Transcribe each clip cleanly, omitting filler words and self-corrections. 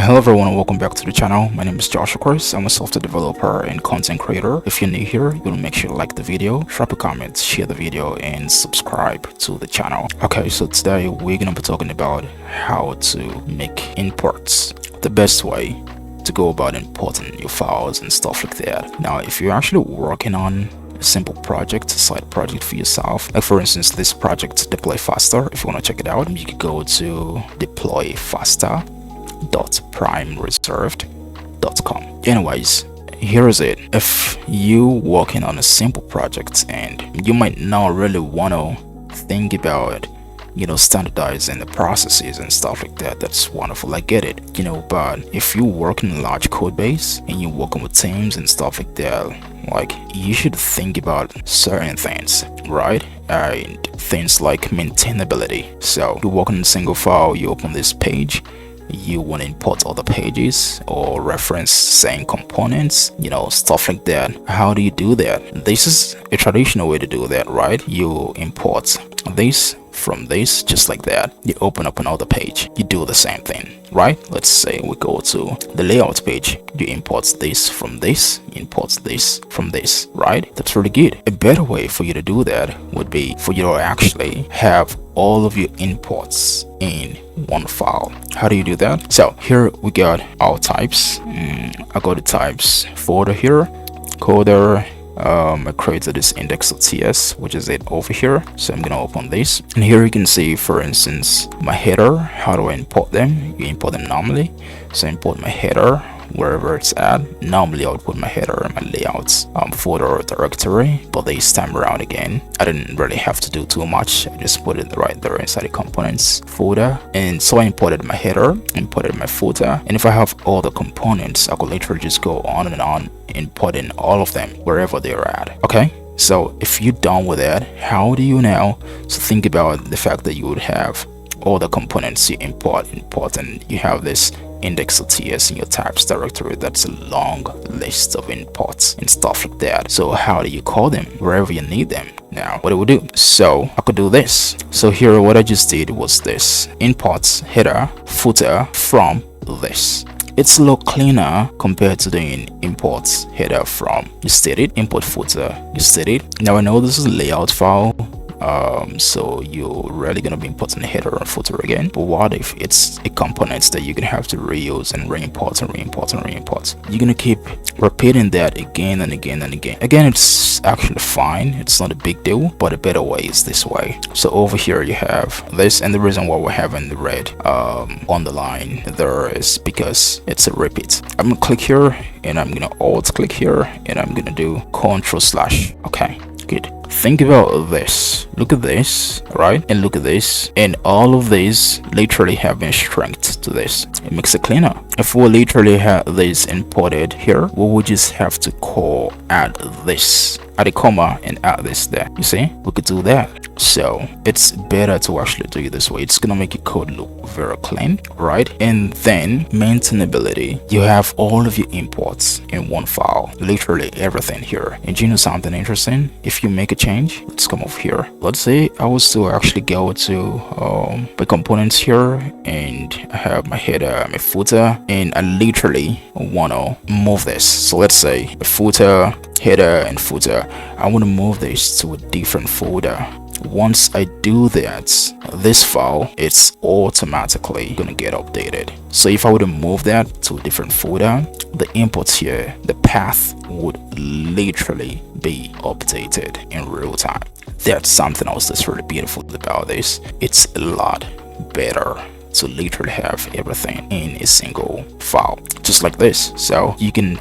Hello everyone and welcome back to the channel. My name is Josh, of course. I'm a software developer and content creator. If you're new here, you want to make sure to like the video, drop a comment, share the video, and subscribe to the channel. Okay, so today we're going to be talking about how to make imports. The best way to go about importing your files and stuff like that. Now, if you're actually working on a simple project, a side project for yourself, like for instance this project Deploy Faster, if you want to check it out, you can go to deployfaster.primereserved.com. Anyways, here is it. If you working on a simple project and you might not really want to think about standardizing the processes and stuff like that, that's wonderful, I get it, but if you work in a large code base and you're working with teams and stuff like that, like, you should think about certain things, right? And things like maintainability. So you work on a single file, you open this page, you want to import other pages or reference same components, stuff like that. How do you do that? This is a traditional way to do that, right? You import this from this, just like that. You open up another page, you do the same thing, right? Let's say we go to the layout page, you import this from this, import this from this, right? That's really good. A better way for you to do that would be for you to actually have all of your imports in one file. How do you do that? So here we got our types. I got the types folder here, coder. I created this index.ts, which is it over here. So I'm gonna open this, and here you can see, for instance, my header. How do I import them? You import them normally. So import my header wherever it's at. Normally I would put my header in my layouts folder directory, but this time around again I didn't really have to do too much. I just put it right there inside the components folder. And so I imported my header, imported my footer, and if I have all the components, I could literally just go on and on importing all of them wherever they're at. Okay, so if you're done with that, how do you now think about the fact that you would have all the components you import, and you have this index.ts in your types directory. That's a long list of imports and stuff like that. So how do you call them wherever you need them? Now what do we do? So I could do this. So here what I just did was this: imports header footer from this. It's a lot cleaner compared to doing imports header from. You state it, import footer, you state it. Now I know this is a layout file, so you're really gonna be importing the header and footer again. But what if it's a component that you're gonna have to reuse and re-import and re-import and re-import? You're gonna keep repeating that again and again and again. It's actually fine, it's not a big deal, but a better way is this way. So over here you have this, and the reason why we're having the red underline there is because it's a repeat. I'm gonna click here, and I'm gonna alt click here, and I'm gonna do Ctrl/. Okay, good. Think about this. Look at this, right? And look at this, and all of these literally have been strength to this. It makes it cleaner. If we literally have this imported here, we would just have to add this, add a comma, and add this there. You see, we could do that. So it's better to actually do it this way. It's gonna make your code look very clean, right? And then maintainability, you have all of your imports in one file, literally everything here. And you know something interesting? If you make a change, let's come over here. Let's say I was to actually go to the components here, and I have my header, my footer, and I literally want to move this. So let's say the footer, header, and footer, I want to move this to a different folder. Once I do that, this file, it's automatically gonna get updated. So if I were to move that to a different folder, the imports here, the path would literally be updated in real time. That's something else that's really beautiful about this. It's a lot better to literally have everything in a single file, just like this. So you can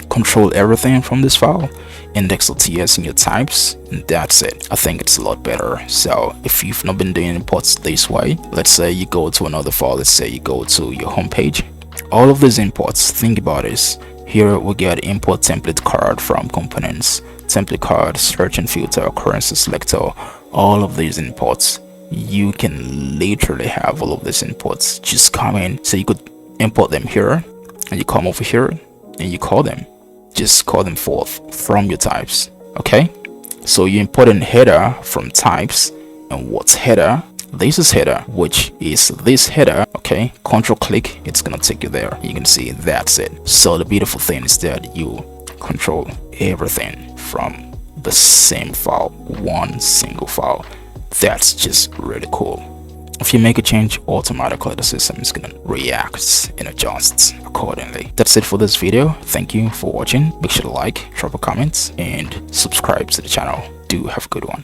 control everything from this file, index.ts in your types, and that's it. I think it's a lot better. So if you've not been doing imports this way, let's say you go to another file, let's say you go to your home page, all of these imports, think about this. Here we get import template card from components, template card, search and filter, currency selector. All of these imports, you can literally have all of these imports just come in. So you could import them here, and you come over here and you call them. Just call them forth from your types. Okay, so you import in header from types, and what's header? this is header, which is this header. Okay, control click, it's gonna take you there. You can see that's it. So the beautiful thing is that you control everything from the same file, one single file. That's just really cool. If you make a change, automatically the system is gonna react and adjust accordingly. That's it for this video. Thank you for watching. Make sure to like, drop a comment, and subscribe to the channel. Do have a good one.